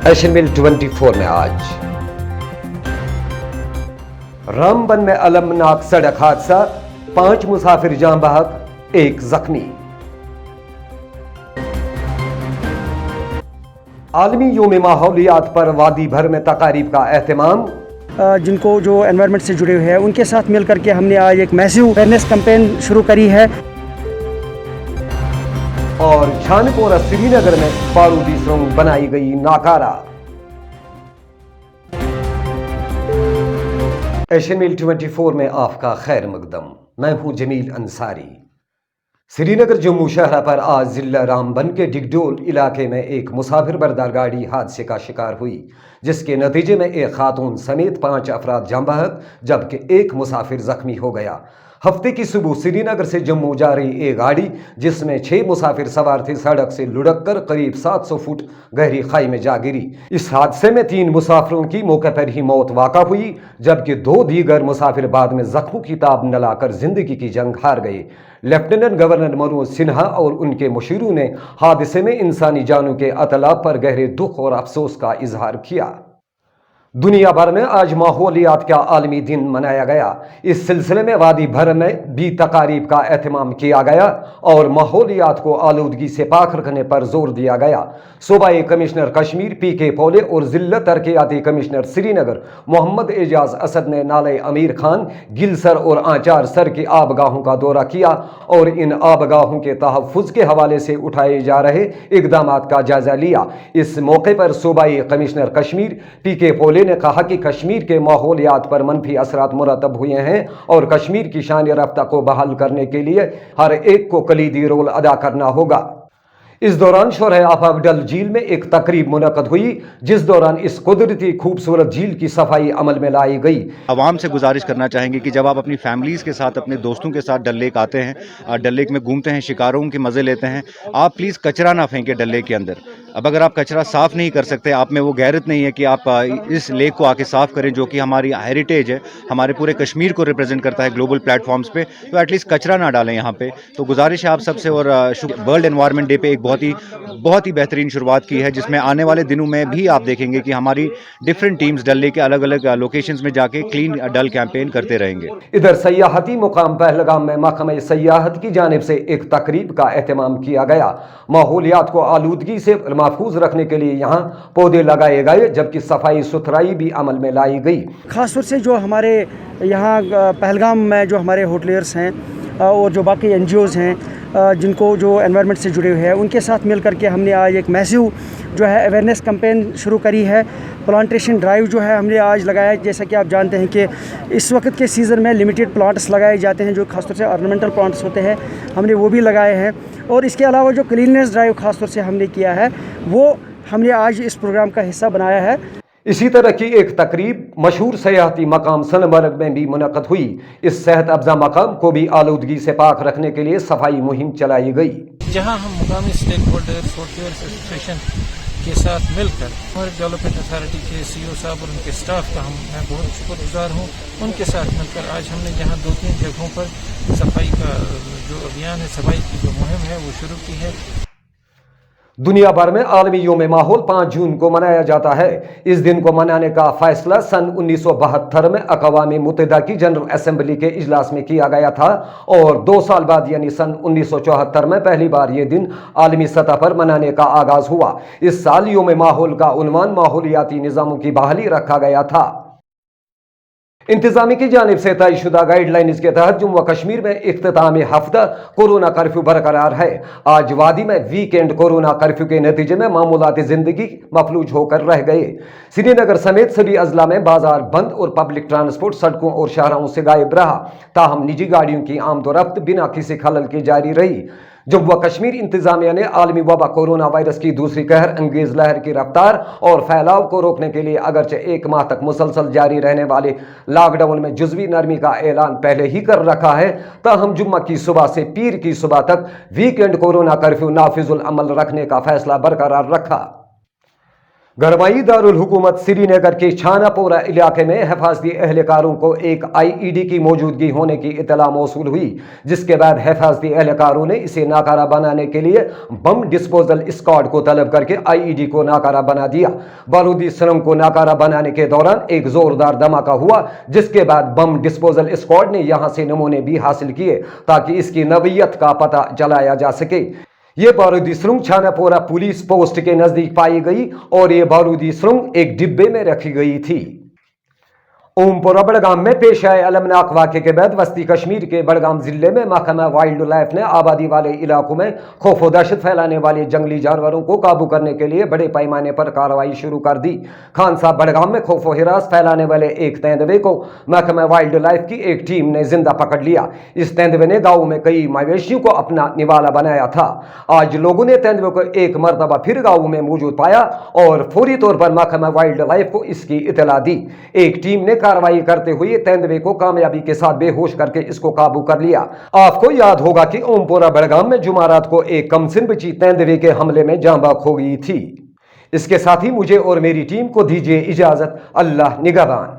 Asian mail 24 में आज रामबन में अलमनाक सड़क हादसा, 5 मुसाफिर जान बहक, 1 जख्मी। आलमी योम माहौलियात पर वादी भर में तकारीब का एहतमाम। जिनको जो एनवायरनमेंट से जुड़े हुए हैं उनके साथ मिल करके हमने आज एक मैसिव अवेयरनेस कैंपेन शुरू करी है। और छानपोरा श्रीनगर में बारूदी सुरंग बनाई गई नाकारा। एशियन मेल 24 में आपका खैर मकदम, मैं हूं जमील अंसारी। श्रीनगर जम्मू शहर पर आज जिला रामबन के डिगडोल इलाके में एक मुसाफिर बरदार गाड़ी हादसे का शिकार हुई, जिसके नतीजे में एक खातून समेत 5 अफराद जान बहक जबकि 1 मुसाफिर जख्मी हो गया। हफ्ते की सुबह श्रीनगर से जम्मू जा रही एक गाड़ी जिसमें 6 मुसाफिर सवार थे, सड़क से लुढ़क कर करीब 700 फुट गहरी खाई में जा गिरी। इस हादसे में 3 मुसाफिरों की मौके पर ही मौत वाक़ा हुई, जबकि 2 दीगर मुसाफिर बाद में जख्मों की ताब न लाकर जिंदगी की जंग हार गए। लेफ्टिनेंट गवर्नर मनोज सिन्हा और उनके मुशीरों ने हादसे में इंसानी जानों के अतलाफ पर गहरे दुख और अफसोस का इजहार किया। दुनिया भर में आज माहौलियात का आलमी दिन मनाया गया। इस सिलसिले में वादी भर में भी तकारीब का एहतमाम किया गया और माहौलियात को आलूदगी से पाक रखने पर जोर दिया गया। सूबाई कमिश्नर कश्मीर पीके पोले और जिला तरक्याती कमिश्नर श्रीनगर मोहम्मद एजाज असद ने नाले अमीर खान, गिलसर और आचार सर की आबगाहों का दौरा किया और इन आबगाहों के तहफ़्फ़ुज़ के हवाले से उठाए जा रहे इक़दामात का जायजा लिया। इस मौके पर सूबाई कमिश्नर कश्मीर पीके पोले ने कहा कि कश्मीर के माहौलियात पर मनफी असरात मुरतब हुए हैं और कश्मीर की शान रफ्ता को बहाल करने के लिए हर एक को कलीदी रोल अदा करना होगा। इस दौरान शोरह आफाक डल झील में एक तकरीब मुनक़द हुई, जिस दौरान इस कुदरती खूबसूरत झील की सफाई अमल में लाई गई। आवाम से गुजारिश करना चाहेंगे कि जब आप अपनी फैमिलीज़ के साथ, अपने दोस्तों के साथ डल लेक आते हैं, डल लेक में घूमते हैं, शिकारों के मज़े लेते हैं, आप प्लीज़ कचरा ना फेंकें डल लेक के अंदर। अब अगर आप कचरा साफ़ नहीं कर सकते, आप में वो गैरत नहीं है कि आप इस लेक को आके साफ़ करें, जो कि हमारी हेरिटेज है, हमारे पूरे कश्मीर को रिप्रेजेंट करता है ग्लोबल प्लेटफॉर्म्स पे, तो एटलीस्ट कचरा ना डालें यहाँ पे। तो गुजारिश है आप सबसे। और वर्ल्ड एनवायरनमेंट डे पे एक बहुत ही बेहतरीन शुरुआत की है, जिसमें आने वाले दिनों में भी आप देखेंगे कि हमारी डिफरेंट टीम्स डल लेक के अलग अलग लोकेशंस में जाके क्लीन डल कैंपेन करते रहेंगे। इधर सयाहती मुकाम पहलगाम में महकमा सयाहत की जानिब से एक तकरीब का एहतमाम किया गया। माहौलियात को आलूदगी से महफूज रखने के लिए यहाँ पौधे लगाए गए, जबकि सफाई सुथराई भी अमल में लाई गई। खासतौर से जो हमारे यहाँ पहलगाम में जो हमारे होटलियर्स हैं और जो बाकी NGOs हैं जिनको जो एनवायरनमेंट से जुड़े हुए हैं उनके साथ मिल करके हमने आज एक मैसिव जो है अवेयरनेस कैंपेन शुरू करी है। प्लांटेशन ड्राइव जो है हमने आज लगाया है। जैसा कि आप जानते हैं कि इस वक्त के सीज़न में लिमिटेड प्लांट्स लगाए जाते हैं, जो खासतौर से ऑर्नामेंटल प्लांट्स होते हैं, हमने वो भी लगाए हैं। और इसके अलावा जो क्लीननेस ड्राइव खासतौर से हमने किया है, वो हमने आज इस प्रोग्राम का हिस्सा बनाया है। इसी तरह की एक तकरीब मशहूर सयाहती मकाम सोनमर्ग में भी मुनक़द हुई। इस सेहत अफजा मकाम को भी आलूदगी से पाक रखने के लिए सफाई मुहिम चलाई गई, जहां हम मुकामी स्टेक होल्डर्स, होटलियर्स एसोसिएशन के साथ मिलकर और डेवलपमेंट अथॉरिटी के CEO साहब और उनके स्टाफ का मैं बहुत शुक्रगुजार हूं। उनके साथ मिलकर आज हमने जहां 2-3 जगहों पर सफाई का जो अभियान है, सफाई की जो मुहिम है, वो शुरू की है। दुनिया भर में आलमी योम माहौल 5 जून को मनाया जाता है। इस दिन को मनाने का फैसला सन 1972 में अक़वाम मुत्तहिदा की जनरल असेंबली के इजलास में किया गया था और 2 साल बाद यानी सन 1974 में पहली बार ये दिन आलमी सतह पर मनाने का आगाज हुआ। इस साल योम माहौल का उन्वान माहौलियाती निज़ामों की बहाली रखा गया था। इंतजामी की जानिब से तयशुदा गाइडलाइंस के तहत जम्मू कश्मीर में इख्तितामी हफ्ता कोरोना कर्फ्यू बरकरार है। आज वादी में वीकेंड कोरोना कर्फ्यू के नतीजे में मामूलाती जिंदगी मफलूज होकर रह गए। श्रीनगर समेत सभी अजला में बाजार बंद और पब्लिक ट्रांसपोर्ट सड़कों और शाहराहों से गायब रहा। ताहम निजी गाड़ियों की आमदोरफ्त बिना किसी खलल के जारी रही। जम्मू कश्मीर इंतजामिया ने आलमी वबा कोरोना वायरस की दूसरी कहर अंगेज लहर की रफ्तार और फैलाव को रोकने के लिए अगरचे 1 माह तक मुसलसल जारी रहने वाले लॉकडाउन में जुज़वी नरमी का ऐलान पहले ही कर रखा है। ताहम जुम्मा की सुबह से पीर की सुबह तक वीकेंड कोरोना कर्फ्यू नाफिजुल अमल रखने का फैसला बरकरार रखा। गरमाई दारुल हुकूमत श्रीनगर के छानापोरा इलाके में हिफाजती एहलकारों को एक आईईडी की मौजूदगी होने की इतला मौसूल हुई, जिसके बाद हिफाजती एहलकारों ने इसे नाकारा बनाने के लिए बम डिस्पोजल स्क्वाड को तलब करके आईईडी को नाकारा बना दिया। बारूदी सुरंग को नाकारा बनाने के दौरान एक जोरदार धमाका हुआ, जिसके बाद बम डिस्पोजल स्क्वाड ने यहां से नमूने भी हासिल किए ताकि इसकी नवीयत का पता चलाया जा सके। ये बारूदी सुरंग छानापोरा पुलिस पोस्ट के नजदीक पाई गई और ये बारूदी सुरंग एक डिब्बे में रखी गई थी। ओमपुरा बड़गाम में पेश आए अलमनाक वाक़े के बाद वस्ती कश्मीर के बड़गाम जिले में महकमा वाइल्ड लाइफ ने आबादी वाले इलाकों में खौफ व दहशत फैलाने वाले जंगली जानवरों को काबू करने के लिए बड़े पैमाने पर कार्रवाई शुरू कर दी। खान साहब बड़गाम में खौफ व हिरास फैलाने वाले एक तेंदुए को महकमा वाइल्ड लाइफ की एक टीम ने जिंदा पकड़ लिया। इस तेंदुए ने गाँव में कई मवेशियों को अपना निवाला बनाया था। आज लोगों ने तेंदुए को एक मरतबा फिर गाँव में मौजूद पाया और फौरी तौर पर महकमा वाइल्ड लाइफ को इसकी इतला दी। एक टीम ने कार्रवाई करते हुए तेंदुए को कामयाबी के साथ बेहोश करके इसको काबू कर लिया। आपको याद होगा कि ओमपुरा बड़गाम में जुमारात को एक कमसिन बची तेंदुए के हमले में जान बाख हो गई थी। इसके साथ ही मुझे और मेरी टीम को दीजिए इजाजत। अल्लाह निगहबान।